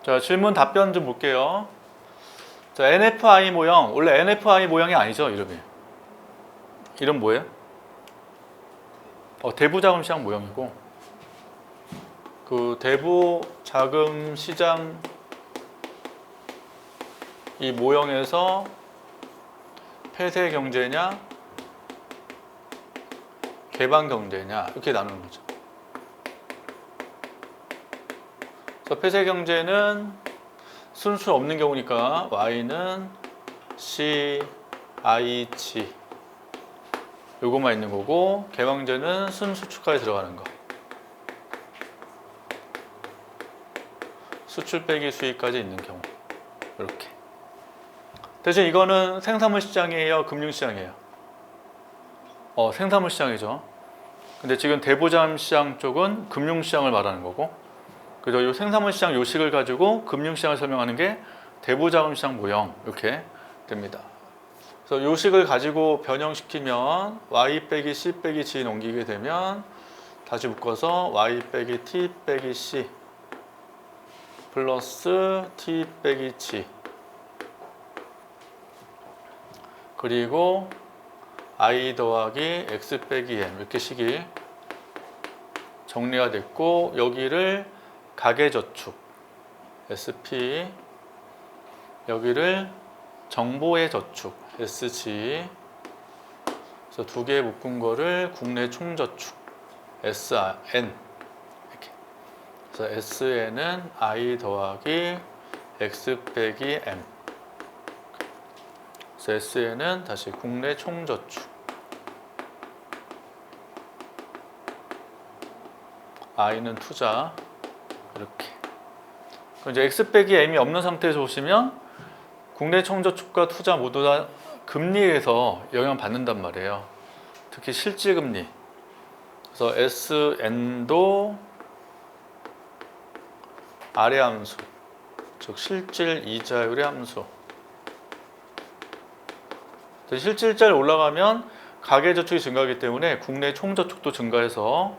자, 질문 답변 좀 볼게요. 자, NFI 모형. 원래 NFI 모형이 아니죠, 이름이. 이름 뭐예요? 대부 자금 시장 모형이고, 그 대부 자금 시장 이 모형에서 폐쇄 경제냐, 개방 경제냐 이렇게 나누는 거죠. 그래서 폐쇄 경제는 순수 없는 경우니까 Y는 C, I, G 요것만 있는 거고, 개방제는 순수출까지 들어가는 거. 수출 빼기 수익까지 있는 경우. 이렇게. 대신 이거는 생산물 시장이에요, 금융 시장이에요? 생산물 시장이죠. 근데 지금 대부자금 시장 쪽은 금융 시장을 말하는 거고, 그래서 이 생산물 시장 요식을 가지고 금융 시장을 설명하는 게 대부자금 시장 모형 이렇게 됩니다. 그래서 요식을 가지고 변형시키면 Y 빼기 C 빼기 G 넘기게 되면 다시 묶어서 Y 빼기 T 빼기 C 플러스 T 빼기 G 그리고 I 더하기 X 빼기 M 이렇게 식이 정리가 됐고, 여기를 가계저축 SP, 여기를 정보의 저축 SG, 그래서 두 개 묶은 거를 국내 총저축 SN 이렇게. 그래서 SN은 I 더하기 X 빼기 M. 그래서 SN은 다시 국내 총저축 I는 투자 이렇게. 그럼 이제 X 빼기 M이 없는 상태에서 보시면 국내 총저축과 투자 모두 다 금리에서 영향을 받는단 말이에요. 특히 실질금리. 그래서 SN도 아래 함수, 즉 실질 이자율의 함수. 실질이자율이 올라가면 가계저축이 증가하기 때문에 국내 총저축도 증가해서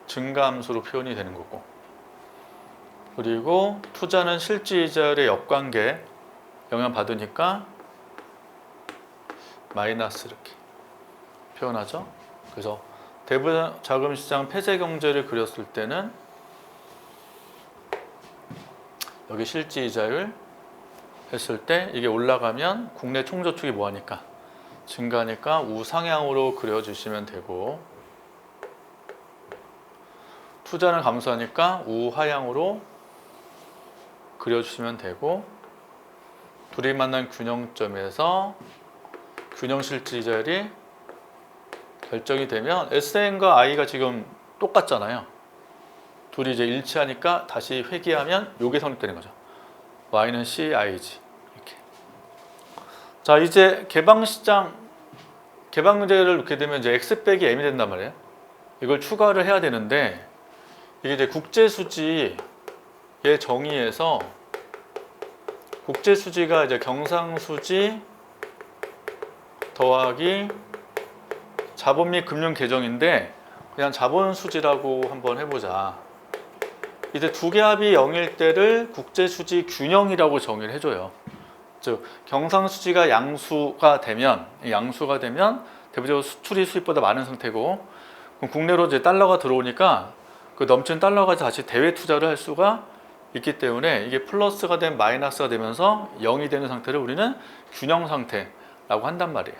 증가함수로 표현이 되는 거고, 그리고 투자는 실질이자율의 역관계 영향받으니까 마이너스 이렇게 표현하죠. 그래서 대부자금시장 폐쇄 경제를 그렸을 때는 여기 실질이자율 했을 때 이게 올라가면 국내 총저축이 뭐하니까 증가하니까 우상향으로 그려주시면 되고, 투자는 감소하니까 우하향으로 그려주시면 되고, 둘이 만난 균형점에서 균형 실질이자율이 결정이 되면 SN과 I가 지금 똑같잖아요. 둘이 이제 일치하니까 다시 회귀하면 요게 성립되는 거죠. Y는 C, IG 이렇게. 자, 이제 개방제를 넣게 되면 이제 X 빼기 M이 된단 말이에요. 이걸 추가를 해야 되는데, 이게 이제 국제수지의 정의에서 국제수지가 이제 경상수지 더하기 자본 및 금융 계정인데, 그냥 자본수지라고 한번 해보자. 이제 두 개 합이 0일 때를 국제수지 균형이라고 정의를 해줘요. 즉 경상수지가 양수가 되면 대부적으로 수출이 수입보다 많은 상태고, 그럼 국내로 이제 달러가 들어오니까 그 넘치는 달러가 다시 대외 투자를 할 수가 있기 때문에 이게 플러스가 된 마이너스가 되면서 0이 되는 상태를 우리는 균형 상태라고 한단 말이에요.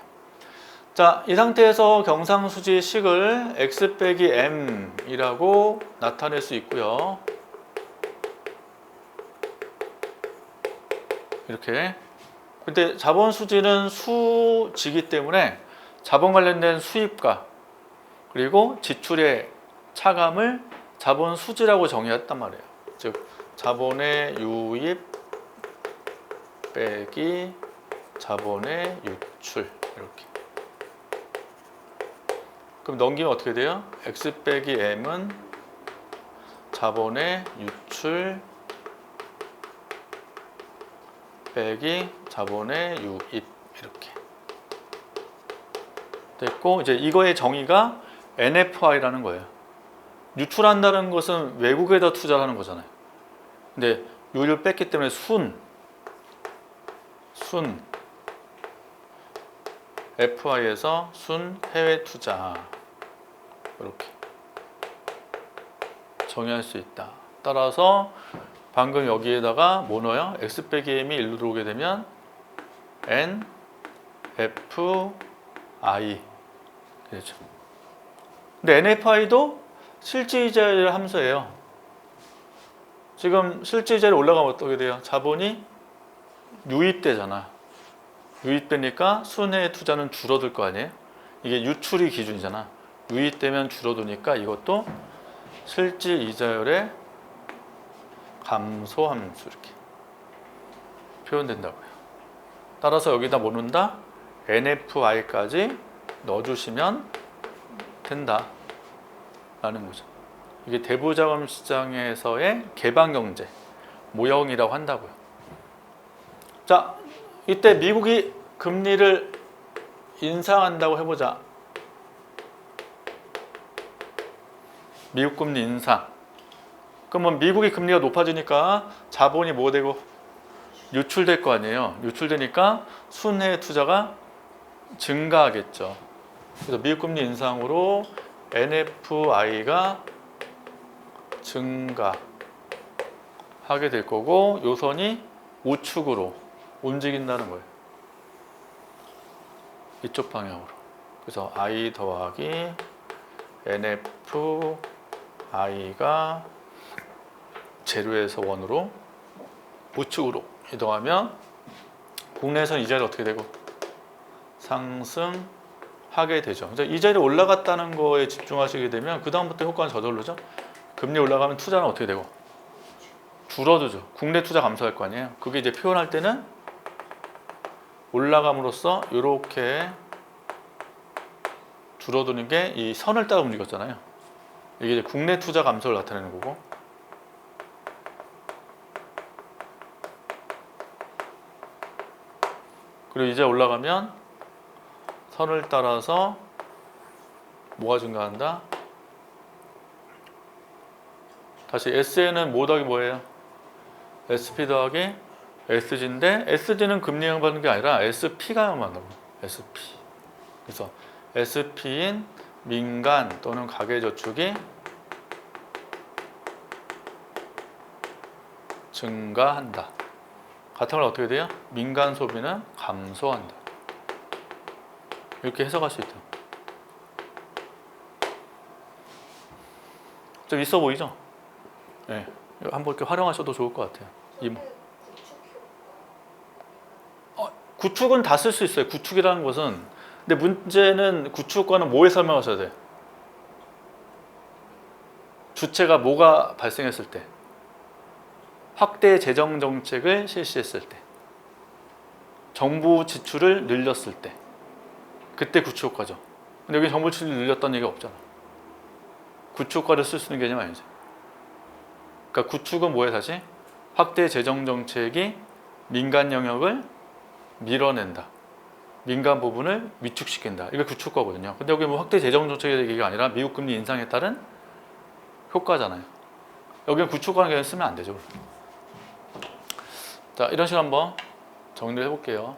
자, 이 상태에서 경상수지식을 X 빼기 M이라고 나타낼 수 있고요. 이렇게. 근데 자본수지는 수지이기 때문에 자본 관련된 수입과 그리고 지출의 차감을 자본수지라고 정의했단 말이에요. 즉 자본의 유입 빼기 자본의 유출 이렇게. 그럼 넘기면 어떻게 돼요? X 빼기 M은 자본의 유출 빼기 자본의 유입 이렇게 됐고, 이제 이거의 정의가 NFI라는 거예요. 유출한다는 것은 외국에다 투자를 하는 거잖아요. 근데 U를 뺐기 때문에 순 FI에서 순 해외 투자 이렇게 정의할 수 있다. 따라서 방금 여기에다가 뭐 넣어요? X 빼기 M이 1로 들어오게 되면 N F I 그렇죠. 근데 NFI도 실질이자율 함수예요. 지금 실질이자율 올라가면 어떻게 돼요? 자본이 유입되잖아. 유입되니까 순회 투자는 줄어들 거 아니에요? 이게 유출이 기준이잖아. 유입되면 줄어드니까 이것도 실질이자율의 감소 함수 이렇게 표현된다고요. 따라서 여기다 뭐 넣는다? NFI까지 넣어주시면 된다 라는 거죠. 이게 대부자금 시장에서의 개방경제 모형이라고 한다고요. 자, 이때 미국이 금리를 인상한다고 해보자. 미국 금리 인상. 그러면 미국이 금리가 높아지니까 자본이 뭐 되고 유출될 거 아니에요. 유출되니까 순회 투자가 증가하겠죠. 그래서 미국 금리 인상으로 NFI가 증가하게 될 거고 요선이 우측으로 움직인다는 거예요. 이쪽 방향으로. 그래서 I 더하기 NFI가 제로에서 원으로 우측으로 이동하면 국내에서는 이 자리 어떻게 되고 상승하게 되죠. 이 자리 올라갔다는 거에 집중하시게 되면 그 다음부터 효과는 저절로죠. 금리 올라가면 투자는 어떻게 되고 줄어들죠. 국내 투자 감소할 거 아니에요. 그게 이제 표현할 때는 올라감으로써 이렇게 줄어드는 게 이 선을 따라 움직였잖아요. 이게 이제 국내 투자 감소를 나타내는 거고. 그리고 이제 올라가면 선을 따라서 뭐가 증가한다? 다시 SN은 뭐 더하기 뭐예요? SP 더하기 SG인데 SG는 금리 영향받는 게 아니라 SP가 영향받는다고. SP. 그래서 SP인 민간 또는 가계저축이 증가한다. 같은 말 어떻게 돼요? 민간 소비는 감소한다. 이렇게 해석할 수 있다. 좀 있어 보이죠? 네. 한번 이렇게 활용하셔도 좋을 것 같아요. 구축은 다 쓸 수 있어요. 구축이라는 것은. 근데 문제는 구축과는 뭐에 설명하셔야 돼? 주체가 뭐가 발생했을 때? 확대 재정 정책을 실시했을 때. 정부 지출을 늘렸을 때. 그때 구축효과죠. 근데 여기 정부 지출을 늘렸다는 얘기가 없잖아. 구축효과를 쓸 수 있는 개념 아니죠. 그러니까 구축은 뭐예요 다시? 확대 재정 정책이 민간 영역을 밀어낸다. 민간 부분을 위축시킨다. 이게 구축효과거든요. 근데 여기 뭐 확대 재정 정책의 얘기가 아니라 미국 금리 인상에 따른 효과잖아요. 여기는 구축효과라는 개념 쓰면 안 되죠. 자, 이런 식으로 한번 정리를 해볼게요.